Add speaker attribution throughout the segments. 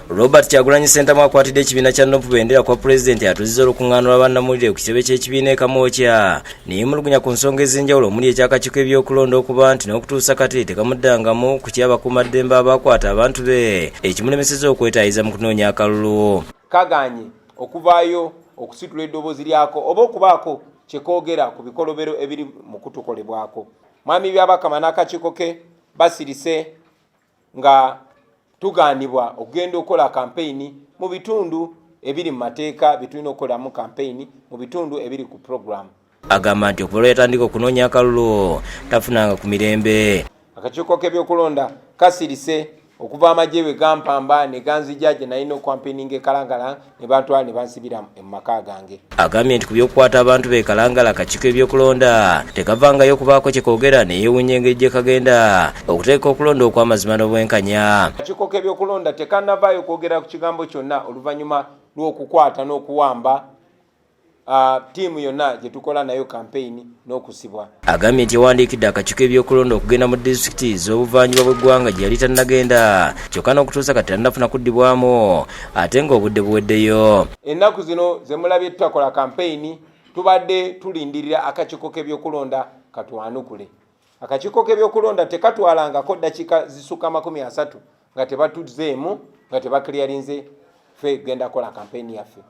Speaker 1: Robert Kyagulanyi Center mwakwatidde ekibiina kya Nopu bendera kwa President atuzizza olukuŋŋaana lw'abannamawulire ku kitebe ky'ekibiina e Kamwokya ne yeemulugunya ku nsonga ez'enjawulo omuli ekyakakiiko ebyokulonda okuba nti n'okutuusa kati tekamuddangamu ku ky'abakuumaddembe abakwata abantu be ekimulemesezza okwetaayiza mu kunoonya akalulu.
Speaker 2: Kaganye okuvaayo okusitula eddoboozi lyako oba okubaako kyekoogera ku bikolobero ebiri mu kutukolebwako. Mwami Byabakama n'akakiiko ke basirise nga tugaanibwa okugenda okukola kampeyini mu bitundu ebiri mu mateeka bitulina okukolamu kampeyini mu bitundu ebiri ku program.
Speaker 1: Agamba nti okuva lwe yatandika okunoonya akalulu tafunanga ku mirembe.
Speaker 2: Akakiiko k'ebyokulonda kasirise okuva amagye bwe gampamba ne ganzija gye nalina okwampeninga ekalangala ne bantwala ne bansibira mu maka gange.
Speaker 1: Agambye nti ku by'okukwata abantu be kalangala akakiiko ebyokulonda tekavangayo okubaako kye koogera ne yeewuunya engeri gye kagenda okuteeka okulonda okw'amazima n'obwenkanya.
Speaker 2: Akakiiko k'ebyokulonda tekannavaayo kwogera ku kigambo kyonna oluvannyuma lw'okukwata n'okuwamba tiimu yonna gye tukola nayo kampeyini n'okusibwa.
Speaker 1: Agambye nti yawandiikidde akakiiko ebyokulonda okugenda mu disitulikiti z'obuvanjuba bw'eggwanga gye yali tannagenda kyokka n'okutuusa kati tannafuna kuddibwamu ate ng'obudde buweddeyo.
Speaker 2: Ennaku zino ze mulabye tutakola kampeyini tubadde tulindirira akakiiko k'ebyokulonda katwanukule. Akakiiko k'ebyokulonda tekatwalangako ddakiika zisukka 30 nga tebatuzeemu nga tebakiryalinze ffe genda kola kampeyini yaffe.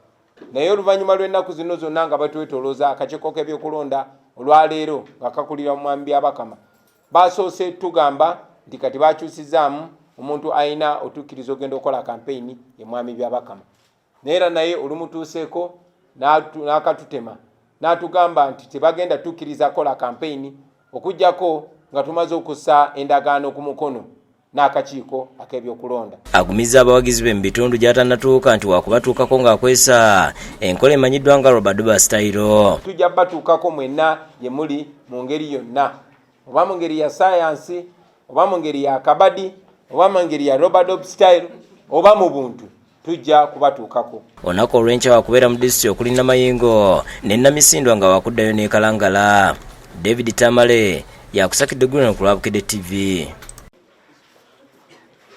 Speaker 2: Naye oluvannyuma lw'ennaku zino zonna nga batwetolooza akakiiko k'ebyokulonda olwaleero nga kakulira Mwami Byabakama basoose tugamba nti kati bakyusizaamu omuntu alina otukkiriza ogenda okukola kampeyini ye Mwami Byabakama. Neera naye olumutuuseeko n'akatutema n'atugamba nti tebagenda tukkiriza kola kampeyini okuggyako nga tumaze okussa endagaano ku mukono n'akakiiko ak'ebyokulonda.
Speaker 1: Agumizza abawagizi be mu bitundu gy'atannatuuka nti wakubatuukako ng'akwesa enkola emanyiddwa nga Robaduba style.
Speaker 2: Tujja batuukako mwenna gye muli mu ngeri yonna, oba mu ngeri ya sayansi, oba mu ngeri ya kabadi, oba mu ngeri ya Robaduba style, oba mu buntu tujja kubatuukako.
Speaker 1: Olunaku olw'enkya wakubeera mu disitulikiti okuli Namayingo ne Namisindwa nga wakuddayo ne Kalangala. David Tamale yakusakidde Gulano ku lwa Bukedde TV.